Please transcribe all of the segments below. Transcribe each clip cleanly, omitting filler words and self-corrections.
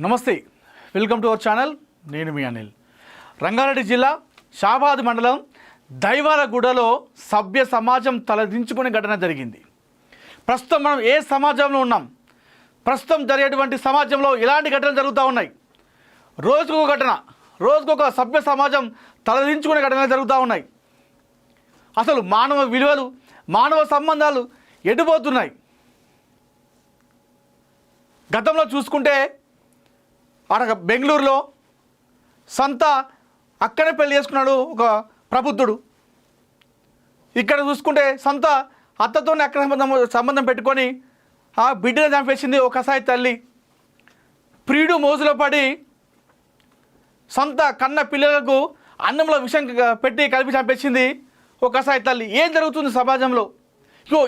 నమస్తే, welcome to our channel. నేను మీ అనిల్. రంగారెడ్డి జిల్లా షాబాద్ మండలం దైవాలగూడలో సభ్య సమాజం తలదించుకునే ఘటన జరిగింది. ప్రస్తుతం మనం ఏ సమాజంలో ఉన్నాం? ప్రస్తుతం జరిగేటువంటి సమాజంలో ఇలాంటి ఘటనలు జరుగుతూ ఉన్నాయి. రోజుకొక ఘటన, రోజుకొక సభ్య సమాజం తలదించుకునే ఘటనలు జరుగుతూ ఉన్నాయి. అసలు మానవ విలువలు, మానవ సంబంధాలు ఎటుపోతున్నాయి? గతంలో చూసుకుంటే అక్కడ బెంగళూరులో సొంత అక్కడే పెళ్లి చేసుకున్నాడు ఒక ప్రబుద్ధుడు. ఇక్కడ చూసుకుంటే సొంత అత్తతోనే అక్కడ సంబంధం పెట్టుకొని ఆ బిడ్డను చంపేసింది ఒక కసాయి తల్లి. ప్రియుడు మోజులో పడి సొంత కన్న పిల్లలకు అన్నంలో విషం పెట్టి కలిపి చంపేసింది ఒక కసాయి తల్లి. ఏం జరుగుతుంది సమాజంలో?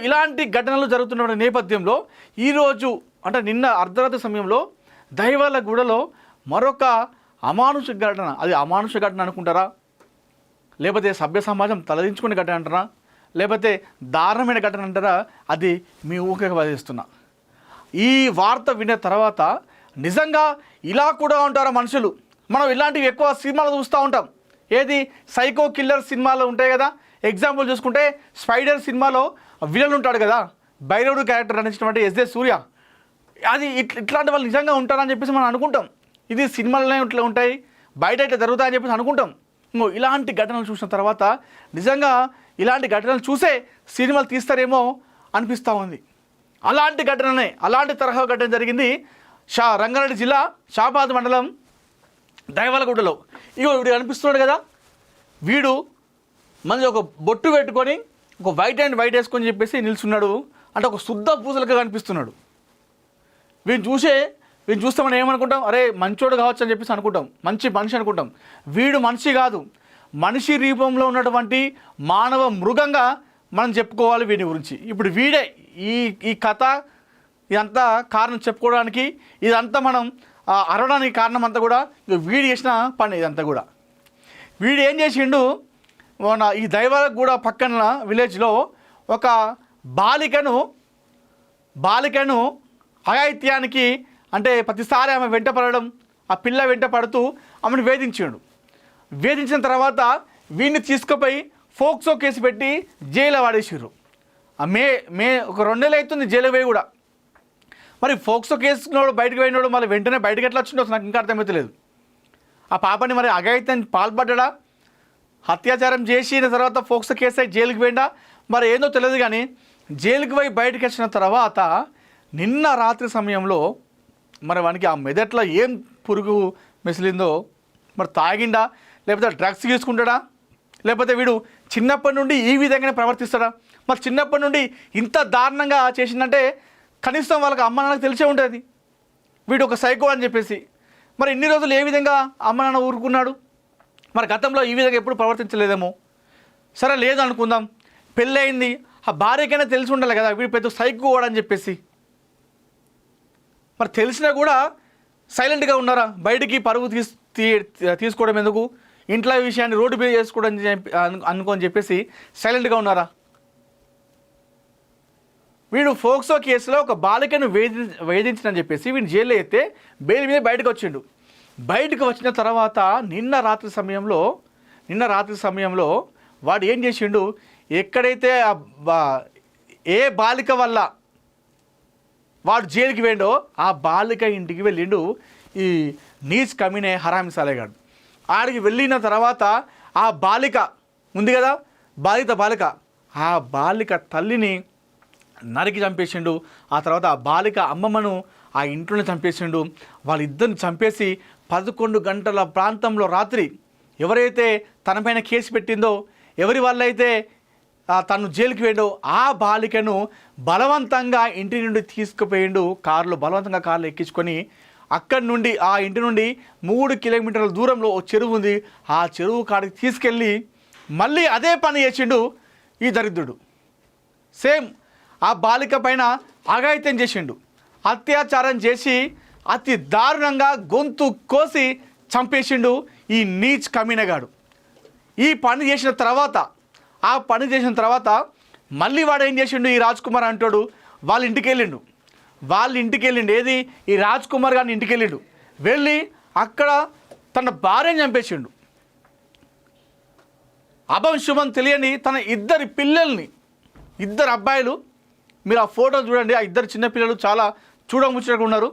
ఇలాంటి ఘటనలు జరుగుతున్న నేపథ్యంలో ఈరోజు అంటే నిన్న అర్ధరాత్రి సమయంలో దైవాలగూడలో మరొక అమానుష ఘటన. అది అమానుష ఘటన అనుకుంటారా, లేకపోతే సభ్య సమాజం తలదించుకునే ఘటన అంటారా, లేకపోతే దారుణమైన ఘటన అంటారా? అది మీ ఊహకు వదిలిస్తున్నా. ఈ వార్త విన్న తర్వాత నిజంగా ఇలా కూడా ఉంటారా మనుషులు? మనం ఇలాంటివి ఎక్కువ సినిమాలు చూస్తూ ఉంటాం. ఏది సైకో కిల్లర్ సినిమాలు ఉంటాయి కదా. ఎగ్జాంపుల్ చూసుకుంటే స్పైడర్ సినిమాలో విలన్ ఉంటాడు కదా, భైరవుడు క్యారెక్టర్ నటించినటువంటి ఎస్జే సూర్య. అది ఇట్లాంటి వాళ్ళు నిజంగా ఉంటారని చెప్పేసి మనం అనుకుంటాం. ఇది సినిమాలనే ఇట్లా ఉంటాయి, బయట ఇట్లా జరుగుతాయని చెప్పేసి అనుకుంటాం. ఇలాంటి ఘటనలు చూసిన తర్వాత నిజంగా ఇలాంటి ఘటనలు చూసే సినిమాలు తీస్తారేమో అనిపిస్తూ ఉంది. అలాంటి తరహా ఘటన జరిగింది రంగారెడ్డి జిల్లా షాబాద్ మండలం దైవాలగూడలో. వీడు కనిపిస్తున్నాడు కదా, వీడు మంచి ఒక బొట్టు పెట్టుకొని ఒక వైట్ అండ్ వైట్ వేసుకొని చెప్పేసి నిల్చున్నాడు. అంటే ఒక శుద్ధ పూజలుగా కనిపిస్తున్నాడు. వీడిని చూస్తే మనం ఏమనుకుంటాం? అరే మంచోడు కావచ్చు అని చెప్పేసి అనుకుంటాం, మంచి మనిషి అనుకుంటాం. వీడు మనిషి కాదు, మనిషి రూపంలో ఉన్నటువంటి మానవ మృగంగా మనం చెప్పుకోవాలి వీడి గురించి. ఇప్పుడు వీడే ఈ కథ ఇదంతా కారణం చెప్పుకోవడానికి, ఇదంతా మనం అరవడానికి కారణం అంతా కూడా వీడు చేసిన పని. ఇదంతా కూడా వీడు ఏం చేసిండు, మన ఈ దైవాలగూడ పక్కన విలేజ్లో ఒక బాలికను అఘాయిత్యానికి అంటే ప్రతిసారి ఆమె వెంట పడడం, ఆ పిల్ల వెంట పడుతూ ఆమెను వేధించిన తర్వాత వీడిని తీసుకుపోయి ఫోక్సో కేసు పెట్టి జైలు వాడేసారు. ఒక 2 నెలలు అవుతుంది జైలు పోయి కూడా. మరి ఫోక్సో కేసులో బయటకు పోయినాడు, మళ్ళీ వెంటనే బయటకు ఎట్లా వచ్చిండో నాకు ఇంకా అర్థమవుతలేదు. ఆ పాపని మరి అఘాయిత్యానికి పాల్పడ్డా, అత్యాచారం చేసిన తర్వాత ఫోక్సో కేసు అయి జైలుకి పోయిందా మరి ఏందో తెలియదు. కానీ జైలుకి పోయి బయటకు వచ్చిన తర్వాత నిన్న రాత్రి సమయంలో మరి వానికి ఆ మెదట్లో ఏం పురుగు మెసిలిందో, మరి తాగిండా, లేకపోతే డ్రగ్స్ తీసుకుంటాడా, లేకపోతే వీడు చిన్నప్పటి నుండి ఈ విధంగానే ప్రవర్తిస్తాడా? మరి చిన్నప్పటి నుండి ఇంత దారుణంగా చేసిందంటే కనీసం వాళ్ళకి అమ్మ నాన్నకు తెలిసే ఉంటుంది వీడు ఒక సైకో అని చెప్పేసి. మరి ఇన్ని రోజులు ఏ విధంగా అమ్మ నాన్న ఊరుకున్నాడు? మరి గతంలో ఈ విధంగా ఎప్పుడు ప్రవర్తించలేదేమో. సరే లేదు అనుకుందాం, పెళ్ళయింది, ఆ భార్యకైనా తెలిసి ఉండాలి కదా వీడు పెద్ద సైకో కూడా అని చెప్పేసి. మరి తెలిసినా కూడా సైలెంట్గా ఉన్నారా? బయటికి పరుగు తీసుకోవడం ఎందుకు, ఇంట్లో విషయాన్ని రోడ్డు మీద చేసుకోవడం అనుకోని చెప్పేసి సైలెంట్గా ఉన్నారా? వీడు ఫోక్సో కేసులో ఒక బాలికను వేధించని చెప్పేసి వీడిని జైల్లో ఎత్తే బెయిల్ మీద బయటకు వచ్చిన తర్వాత నిన్న రాత్రి సమయంలో వాడు ఏం చేసిండు, ఎక్కడైతే ఏ బాలిక వల్ల వాడు జైలుకి వెళ్ళిండో ఆ బాలిక ఇంటికి వెళ్ళిండు ఈ నీచ్ కమీనే హరామి సాలేగాడు. ఆడికి వెళ్ళిన తర్వాత ఆ బాలిక ఉంది కదా, బాలిక ఆ బాలిక తల్లిని నరికి చంపేసిండు. ఆ తర్వాత ఆ బాలిక అమ్మమ్మను ఆ ఇంట్లోనే చంపేసిండు. వాళ్ళిద్దరిని చంపేసి 11 గంటల ప్రాంతంలో రాత్రి ఎవరైతే తనపైన కేసు పెట్టిందో, ఎవరి వల్ల అయితే తను జైలుకి వెళ్ళో ఆ బాలికను బలవంతంగా ఇంటి నుండి తీసుకుపోయిండు. బలవంతంగా కారులో ఎక్కించుకొని అక్కడి నుండి ఆ ఇంటి నుండి 3 కిలోమీటర్ల దూరంలో ఓ చెరువు ఉంది, ఆ చెరువు కాడికి తీసుకెళ్ళి మళ్ళీ అదే పని చేసిండు ఈ దరిద్రుడు. సేమ్ ఆ బాలిక పైన అఘాయిత్యం చేసిండు, అత్యాచారం చేసి అతి దారుణంగా గొంతు కోసి చంపేసిండు ఈ నీచ్ కమీనగాడు. ఈ పని చేసిన తర్వాత మళ్ళీ వాడు ఏం చేసిండు, ఈ రాజ్ కుమార్ అంటాడు వాళ్ళ ఇంటికి వెళ్ళిండు. ఏది ఈ రాజ్ కుమార్ గారిని ఇంటికి వెళ్ళిండు. వెళ్ళి అక్కడ తన భార్యను చంపేసిండు. అభం శుభం తెలియని తన ఇద్దరి పిల్లల్ని, ఇద్దరు అబ్బాయిలు, మీరు ఆ ఫోటో చూడండి, ఆ ఇద్దరు చిన్నపిల్లలు చాలా చూడముచ్చటగా ఉన్నారు.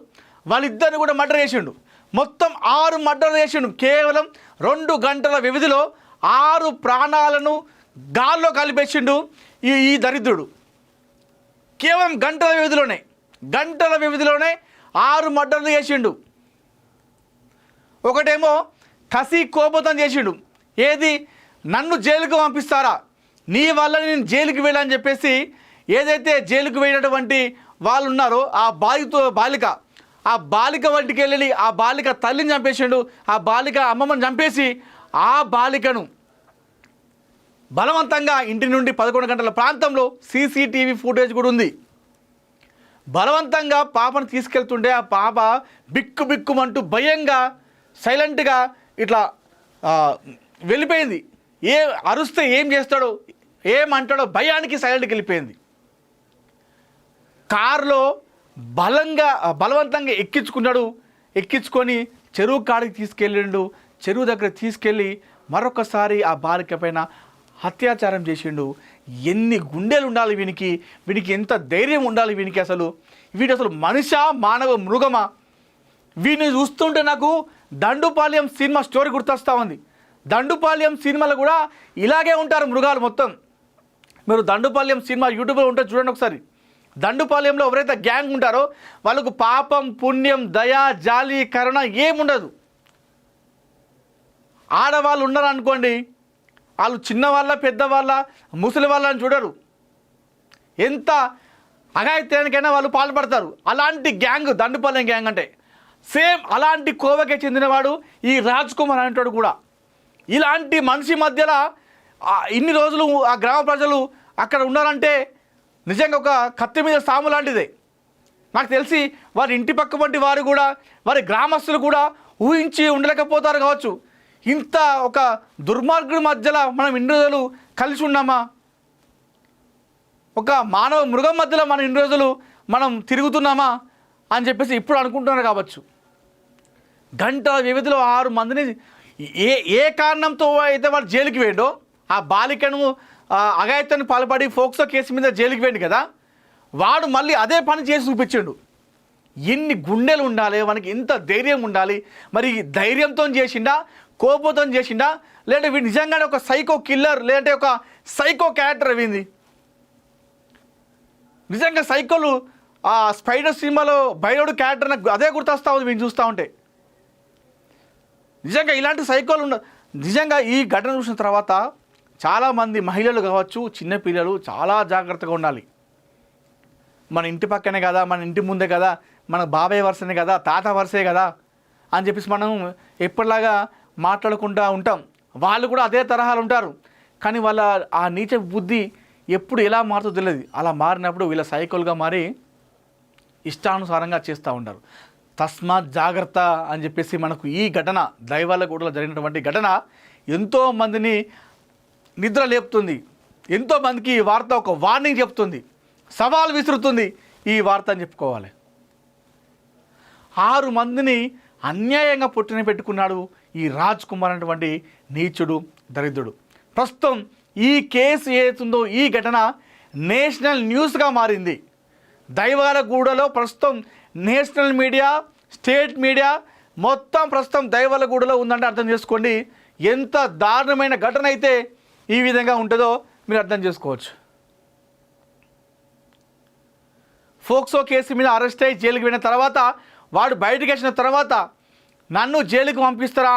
వాళ్ళిద్దరిని కూడా మర్డర్ చేసిండు. మొత్తం 6 మర్డర్ చేసిండు. కేవలం 2 గంటల వ్యవధిలో 6 ప్రాణాలను గాల్లో కలిపేసిండు ఈ దరిద్రుడు. కేవలం గంటల వ్యవధిలోనే 6 మర్డర్లు చేసిండు. ఒకటేమో కసి కోపతం చేసిండు. ఏది, నన్ను జైలుకు పంపిస్తారా, నీ వల్ల నేను జైలుకి వెళ్ళని చెప్పేసి ఏదైతే జైలుకు వెళ్ళినటువంటి వాళ్ళు ఉన్నారో ఆ బాలిక వంటికి వెళ్ళి ఆ బాలిక తల్లిని చంపేసిండు. ఆ బాలిక అమ్మమ్మని చంపేసి ఆ బాలికను బలవంతంగా ఇంటి నుండి 11 గంటల ప్రాంతంలో సీసీటీవీ ఫుటేజ్ కూడా ఉంది. బలవంతంగా పాపను తీసుకెళ్తుంటే ఆ పాప బిక్కుమంటూ భయంగా సైలెంట్గా ఇట్లా వెళ్ళిపోయింది. అరుస్తే ఏం చేస్తాడో ఏమంటాడో భయానికి సైలెంట్కి వెళ్ళిపోయింది. కారులో బలవంతంగా ఎక్కించుకొని చెరువు కాడికి తీసుకెళ్ళిండు. చెరువు దగ్గర తీసుకెళ్ళి మరొకసారి ఆ బాలిక పైన అత్యాచారం చేసిండు. ఎన్ని గుండెలు ఉండాలి వీనికి ఎంత ధైర్యం ఉండాలి వీడు అసలు మనిషా మానవ మృగమా? వీడిని చూస్తుంటే నాకు దండుపాలెం సినిమా స్టోరీ గుర్తొస్తూ ఉంది. దండుపాలెం సినిమాలో కూడా ఇలాగే ఉంటారు మృగాలు మొత్తం. మీరు దండుపాలెం సినిమా యూట్యూబ్లో ఉంటే చూడండి ఒకసారి. దండుపాలెంలో ఎవరైతే గ్యాంగ్ ఉంటారో వాళ్ళకు పాపం, పుణ్యం, దయ, జాలి, కరుణ ఏముండదు. ఆడవాళ్ళు ఉన్నారనుకోండి, వాళ్ళు చిన్నవాళ్ళ, పెద్దవాళ్ళ, ముసలి వాళ్ళని చూడరు. ఎంత అఘాయిత్యానికైనా వాళ్ళు పాల్పడతారు. అలాంటి గ్యాంగ్ దండుపాలెం గ్యాంగ్ అంటే. సేమ్ అలాంటి కోవకే చెందినవాడు ఈ రాజ్ కుమార్ అనేవాడు కూడా. ఇలాంటి మనిషి మధ్యలో ఇన్ని రోజులు ఆ గ్రామ ప్రజలు అక్కడ ఉన్నారంటే నిజంగా ఒక కత్తి మీద సాము లాంటిదే. నాకు తెలిసి వారి ఇంటి పక్క వంటి వారు కూడా, వారి గ్రామస్తులు కూడా ఊహించి ఉండలేకపోతారు కావచ్చు. ఇంత ఒక దుర్మార్గుడి మధ్యలో మనం ఇన్ని రోజులు కలిసి ఉన్నామా? ఒక మానవ మృగం మధ్యలో మనం ఇన్ని రోజులు మనం తిరుగుతున్నామా అని చెప్పేసి ఇప్పుడు అనుకుంటున్నారు కావచ్చు. గంటల వ్యవధిలో 6 మందిని ఏ కారణంతో అయితే వాడు జైలుకి వేయండో, ఆ బాలికను అఘాయిత్యానికి పాల్పడి ఫోక్సో కేసు మీద జైలుకి వేయండి కదా, వాడు మళ్ళీ అదే పని చేసి చూపించాడు. ఎన్ని గుండెలు ఉండాలి మనకి, ఎంత ధైర్యం ఉండాలి. మరి ధైర్యంతో చేసిండా, కోపంతో చేసిండా, లేదంటే వీడు నిజంగానే ఒక సైకో కిల్లర్, లేదంటే ఒక సైకో క్యారెక్టర్ అయింది. నిజంగా సైకోలు ఆ స్పైడర్ సినిమాలో బైరోడు క్యారెక్టర్ నాకు అదే గుర్తొస్తూ ఉంది వీళ్ళు చూస్తూ ఉంటే. నిజంగా ఇలాంటి సైకోలు నిజంగా ఈ ఘటన చూసిన తర్వాత చాలామంది మహిళలు కావచ్చు, చిన్నపిల్లలు చాలా జాగ్రత్తగా ఉండాలి. మన ఇంటి పక్కనే కదా, మన ఇంటి ముందే కదా, మన బాబాయ్ వరుసనే కదా, తాత వరుసే కదా అని చెప్పేసి మనం ఎప్పటిలాగా మాట్లాడుకుంటూ ఉంటాం. వాళ్ళు కూడా అదే తరహాలు ఉంటారు. కానీ వాళ్ళ ఆ నీచ బుద్ధి ఎప్పుడు ఎలా మారుతుందో తెలియదు. అలా మారినప్పుడు వీళ్ళ సైకోలుగా మారి ఇష్టానుసారంగా చేస్తూ ఉంటారు. తస్మాత్ జాగ్రత్త అని చెప్పేసి మనకు ఈ ఘటన దైవాలగూడలో జరిగినటువంటి ఘటన ఎంతోమందిని నిద్ర లేపుతుంది. ఎంతోమందికి ఈ వార్త ఒక వార్నింగ్ చెప్తుంది, సవాల్ విసురుతుంది ఈ వార్త అని చెప్పుకోవాలి. 6 మందిని అన్యాయంగా పుట్టిన పెట్టుకున్నాడు ఈ రాజ్ కుమార్ అనేటువంటి నీచుడు, దరిద్రుడు. ప్రస్తుతం ఈ కేసు ఏతుందో ఈ ఘటన నేషనల్ న్యూస్గా మారింది. దైవాలగూడలో ప్రస్తుతం నేషనల్ మీడియా, స్టేట్ మీడియా మొత్తం ప్రస్తుతం దైవాలగూడలో ఉందంటే అర్థం చేసుకోండి ఎంత దారుణమైన ఘటన అయితే ఈ విధంగా ఉంటుందో మీరు అర్థం చేసుకోవచ్చు. ఫోక్సో కేసు మీద అరెస్ట్ అయ్యి జైలుకి వెళ్ళిన తర్వాత వాడు బయటకు వచ్చిన తర్వాత నన్ను జైలుకి పంపిస్తారా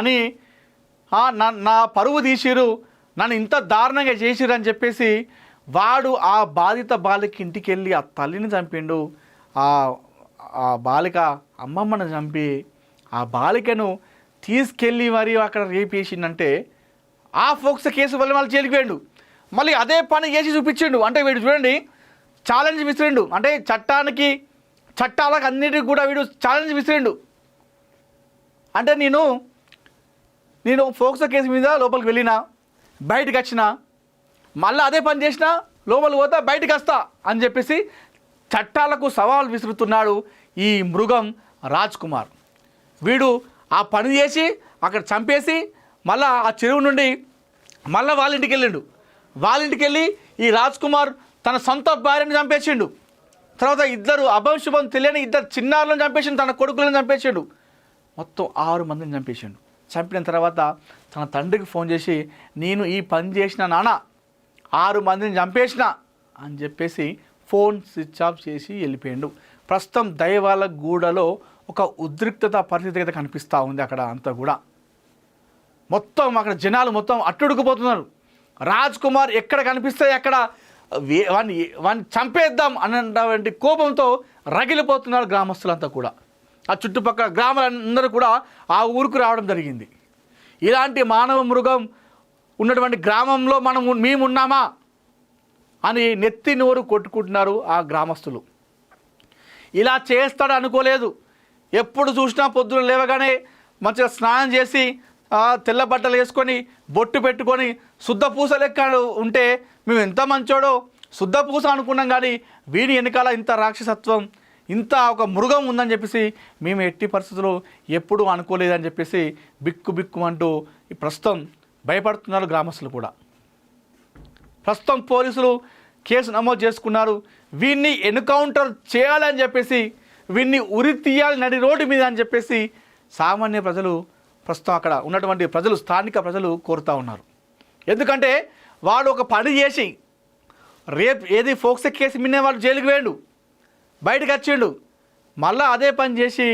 అని నా పరువు తీసిరు, నన్ను ఇంత దారుణంగా చేసిరు అని చెప్పేసి వాడు ఆ బాధిత బాలిక ఇంటికి వెళ్ళి ఆ తల్లిని చంపిండు. ఆ బాలిక అమ్మమ్మను చంపి ఆ బాలికను తీసుకెళ్ళి మరి అక్కడ రేప్ చేసిండంటే ఆ ఫోక్సో కేసు వల్ల వాళ్ళు జైలుకి వెళ్ళిండు. మళ్ళీ అదే పని చేసి చూపించిండు. అంటే వీడు చూడండి ఛాలెంజ్ విసిరిండు. అంటే చట్టాలకు అన్నిటికీ కూడా వీడు ఛాలెంజ్ విసిరిండు. అంటే నేను ఫోక్సో కేసు మీద లోపలికి వెళ్ళినా, బయటకు వచ్చినా, మళ్ళీ అదే పని చేసినా, లోపలికి పోతా బయటకు వస్తా అని చెప్పేసి చట్టాలకు సవాల్ విసురుతున్నాడు ఈ మృగం రాజ్ కుమార్. వీడు ఆ పని చేసి అక్కడ చంపేసి మళ్ళీ ఆ చెరువు నుండి మళ్ళీ వాళ్ళ ఇంటికి వెళ్ళిండు. వాళ్ళ ఇంటికి వెళ్ళి ఈ రాజ్ కుమార్ తన సొంత భార్యను చంపేసిండు. తర్వాత ఇద్దరు అభంశుభం తెలియని ఇద్దరు చిన్నారులను చంపేసిండు, తన కొడుకులను చంపేసిండు. మొత్తం 6 మందిని చంపేసిండు. చంపిన తర్వాత తన తండ్రికి ఫోన్ చేసి నేను ఈ పని చేసిన నాన్న 6 మందిని చంపేసిన అని చెప్పేసి ఫోన్ స్విచ్ ఆఫ్ చేసి వెళ్ళిపోయాడు. ప్రస్తుతం దైవాల గూడలో ఒక ఉద్రిక్తత పరిస్థితి అయితే కనిపిస్తూ ఉంది. అక్కడ అంతా కూడా మొత్తం అక్కడ జనాలు మొత్తం అట్టుడుకుపోతున్నారు. రాజ్ కుమార్ ఎక్కడ కనిపిస్తే అక్కడ వాడిని చంపేద్దాం అన్నటువంటి కోపంతో రగిలిపోతున్నారు గ్రామస్తులంతా కూడా. ఆ చుట్టుపక్కల గ్రామాలందరూ కూడా ఆ ఊరుకు రావడం జరిగింది. ఇలాంటి మానవ మృగం ఉన్నటువంటి గ్రామంలో మేమున్నామా అని నెత్తి నోరు కొట్టుకుంటున్నారు ఆ గ్రామస్తులు. ఇలా చేస్తాడు అనుకోలేదు. ఎప్పుడు చూసినా పొద్దున లేవగానే మంచిగా స్నానం చేసి తెల్ల బట్టలు వేసుకొని బొట్టు పెట్టుకొని శుద్ధ పూస లెక్క ఉంటే మేము ఎంత మంచోడో శుద్ధ పూస అనుకున్నాం. కానీ వీడి వెనకాల ఇంత రాక్షసత్వం, ఇంత ఒక మృగం ఉందని చెప్పేసి మేము ఎట్టి పరిస్థితుల్లో ఎప్పుడూ అనుకోలేదని చెప్పేసి బిక్కు అంటూ ప్రస్తుతం భయపడుతున్నారు గ్రామస్తులు కూడా. ప్రస్తుతం పోలీసులు కేసు నమోదు చేసుకున్నారు. వీడిని ఎన్కౌంటర్ చేయాలని చెప్పేసి, వీడిని ఉరి తీయాలి నడి రోడ్డు మీద అని చెప్పేసి సామాన్య ప్రజలు, ప్రస్తుతం అక్కడ ఉన్నటువంటి ప్రజలు, స్థానిక ప్రజలు కోరుతూ ఉన్నారు. ఎందుకంటే వాడు ఒక పని చేసి రేపు ఫోక్సో కేసు మిన్నే వాడు జైలుకి వేయండు, బయటకు వచ్చిండు, మళ్ళీ అదే పని చేసి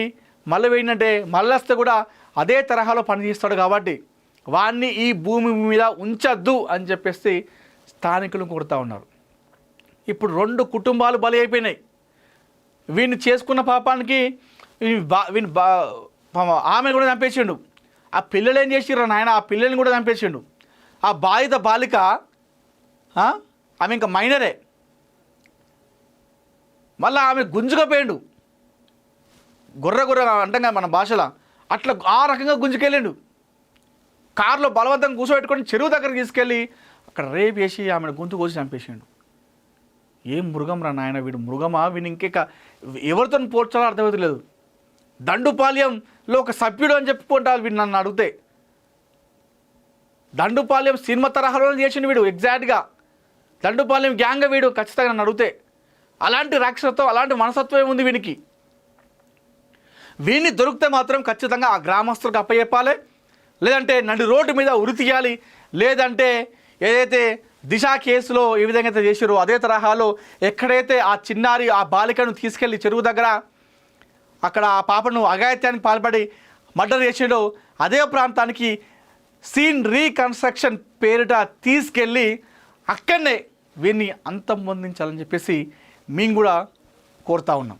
మళ్ళీ వేయంటే మళ్ళీ వస్తే కూడా అదే తరహాలో పని చేస్తాడు. కాబట్టి వాడిని ఈ భూమి మీద ఉంచద్దు అని చెప్పేసి స్థానికులు కోరుతూ ఉన్నారు. ఇప్పుడు 2 కుటుంబాలు బలి అయిపోయినాయి. వీడిని చేసుకున్న పాపానికి ఆమె కూడా చంపేసిండు. ఆ పిల్లలు ఏం చేసిర్రు నాయన, ఆ పిల్లల్ని కూడా చంపేసిండు. ఆ బాధిత బాలిక ఆమె ఇంకా మైనరే, మళ్ళీ ఆమె గుంజుకపోయాడు. గుర్ర అంటంగా మన భాషలో అట్లా ఆ రకంగా గుంజుకెళ్ళిండు. కారులో బలవంతంగా కూర్చోబెట్టుకొని చెరువు దగ్గరికి తీసుకెళ్ళి అక్కడ రేపు వేసి ఆమెను గొంతు కోసి చంపేసిండు. ఏం మృగం రా నాయన, వీడు మృగమా, వీడు ఇంకెక్క ఎవరితో పోల్చాలో అర్థమవుతలేదు. దండుపాల్యంలో ఒక సభ్యుడు అని చెప్పుకుంటారు వీడు. నన్ను అడిగితే దండుపాల్యం సినిమా తరహాలో చేసిండు వీడు. ఎగ్జాక్ట్గా దండుపాల్యం గ్యాంగ్ వీడు ఖచ్చితంగా నన్ను అడిగితే. అలాంటి రాక్షసత్వం, అలాంటి మనసత్వం ఉంది వీనికి. వీడిని దొరికితే మాత్రం ఖచ్చితంగా ఆ గ్రామస్తులకు అప్పచెప్పాలి, లేదంటే నడి రోడ్డు మీద ఉరి తీయాలి, లేదంటే ఏదైతే దిశ కేసులో ఏ విధంగా అయితే చేసారో అదే తరహాలో ఎక్కడైతే ఆ చిన్నారి ఆ బాలికను తీసుకెళ్ళి చెరువు దగ్గర అక్కడ ఆ పాపను అఘాయిత్యానికి పాల్పడి మర్డర్ చేసాడో అదే ప్రాంతానికి సీన్ రీకన్స్ట్రక్షన్ పేరిట తీసుకెళ్ళి అక్కడనే వీడిని అంతం పొందించాలని చెప్పేసి మేము కూడా కోరుతా ఉన్నాం.